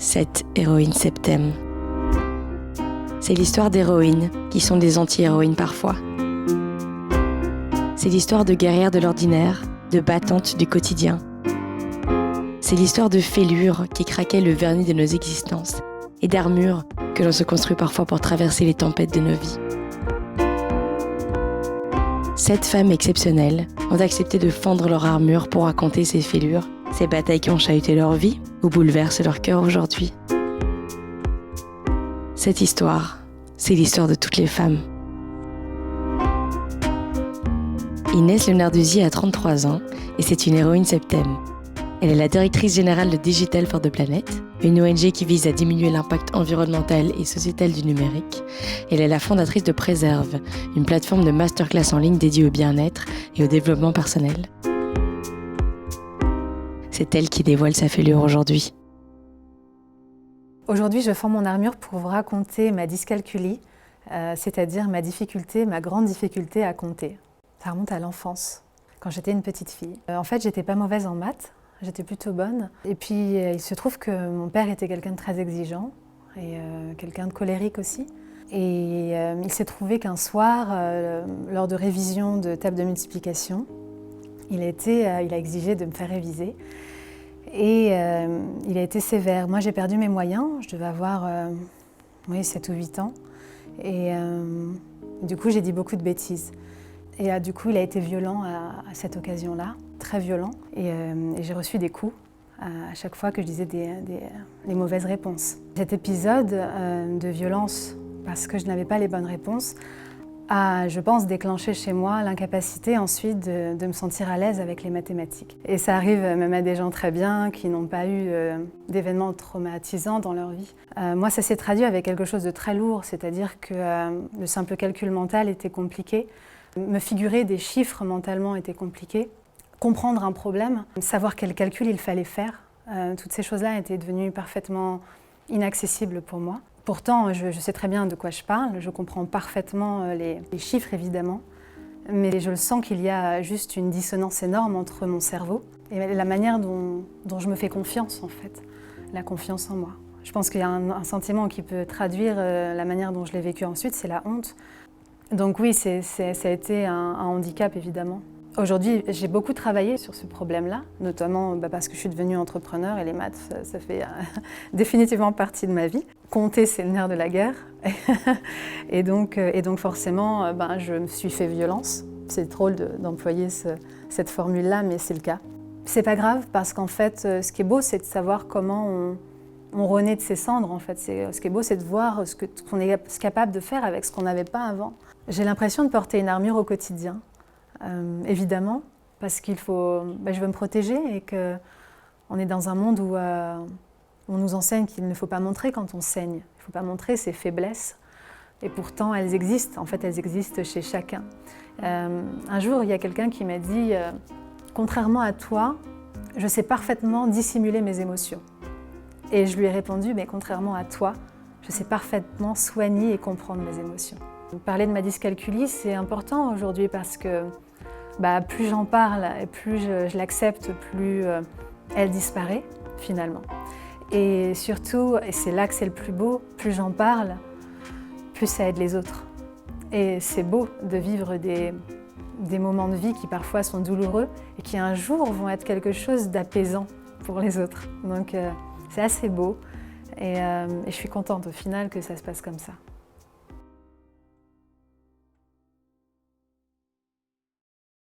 7 héroïnes septem. C'est l'histoire d'héroïnes qui sont des anti-héroïnes parfois. C'est l'histoire de guerrières de l'ordinaire, de battantes du quotidien. C'est l'histoire de fêlures qui craquaient le vernis de nos existences et d'armures que l'on se construit parfois pour traverser les tempêtes de nos vies. 7 femmes exceptionnelles ont accepté de fendre leur armure pour raconter ces fêlures, ces batailles qui ont chahuté leur vie ou bouleversent leur cœur aujourd'hui. Cette histoire, c'est l'histoire de toutes les femmes. Inès Lenarduzzi a 33 ans et c'est une héroïne septem. Elle est la directrice générale de Digital for the Planet, une ONG qui vise à diminuer l'impact environnemental et sociétal du numérique. Elle est la fondatrice de Préserve, une plateforme de masterclass en ligne dédiée au bien-être et au développement personnel. C'est elle qui dévoile sa fêlure aujourd'hui. Aujourd'hui, je fends mon armure pour vous raconter ma dyscalculie, c'est-à-dire ma grande difficulté à compter. Ça remonte à l'enfance, quand j'étais une petite fille. En fait, j'étais pas mauvaise en maths. J'étais plutôt bonne. Et puis, il se trouve que mon père était quelqu'un de très exigeant et quelqu'un de colérique aussi. Et il s'est trouvé qu'un soir, lors de révision de table de multiplication, il a exigé de me faire réviser. Et il a été sévère. Moi, j'ai perdu mes moyens. Je devais avoir 7 ou 8 ans. Et du coup, j'ai dit beaucoup de bêtises. Et du coup, il a été violent à cette occasion-là, très violent. Et j'ai reçu des coups à chaque fois que je disais les mauvaises réponses. Cet épisode de violence, parce que je n'avais pas les bonnes réponses, a, je pense, déclenché chez moi l'incapacité ensuite de me sentir à l'aise avec les mathématiques. Et ça arrive même à des gens très bien qui n'ont pas eu d'événements traumatisants dans leur vie. Moi, ça s'est traduit avec quelque chose de très lourd, c'est-à-dire que le simple calcul mental était compliqué. Me figurer des chiffres mentalement était compliqué. Comprendre un problème, savoir quel calcul il fallait faire, toutes ces choses-là étaient devenues parfaitement inaccessibles pour moi. Pourtant, je sais très bien de quoi je parle, je comprends parfaitement les chiffres évidemment, mais je le sens qu'il y a juste une dissonance énorme entre mon cerveau et la manière dont je me fais confiance en fait, la confiance en moi. Je pense qu'il y a un sentiment qui peut traduire la manière dont je l'ai vécu ensuite, c'est la honte. Donc oui, ça a été un handicap évidemment. Aujourd'hui, j'ai beaucoup travaillé sur ce problème-là, notamment parce que je suis devenue entrepreneur et les maths, ça fait définitivement partie de ma vie. Compter, c'est le nerf de la guerre. et donc forcément, je me suis fait violence. C'est drôle d'employer cette formule-là, mais c'est le cas. C'est pas grave parce qu'en fait, ce qui est beau, c'est de savoir comment on renaît de ses cendres. En fait, ce qui est beau, c'est de voir ce qu'on est capable de faire avec ce qu'on n'avait pas avant. J'ai l'impression de porter une armure au quotidien. Évidemment, parce qu'il faut, je veux me protéger et qu'on est dans un monde où on nous enseigne qu'il ne faut pas montrer quand on saigne. Il ne faut pas montrer ses faiblesses. Et pourtant, elles existent. En fait, elles existent chez chacun. Un jour, il y a quelqu'un qui m'a dit « Contrairement à toi, je sais parfaitement dissimuler mes émotions. » Et je lui ai répondu « Mais contrairement à toi, je sais parfaitement soigner et comprendre mes émotions. » Parler de ma dyscalculie, c'est important aujourd'hui parce que plus j'en parle et plus je l'accepte, plus elle disparaît finalement. Et surtout, et c'est là que c'est le plus beau, plus j'en parle, plus ça aide les autres. Et c'est beau de vivre des moments de vie qui parfois sont douloureux et qui un jour vont être quelque chose d'apaisant pour les autres. Donc c'est assez beau et je suis contente au final que ça se passe comme ça.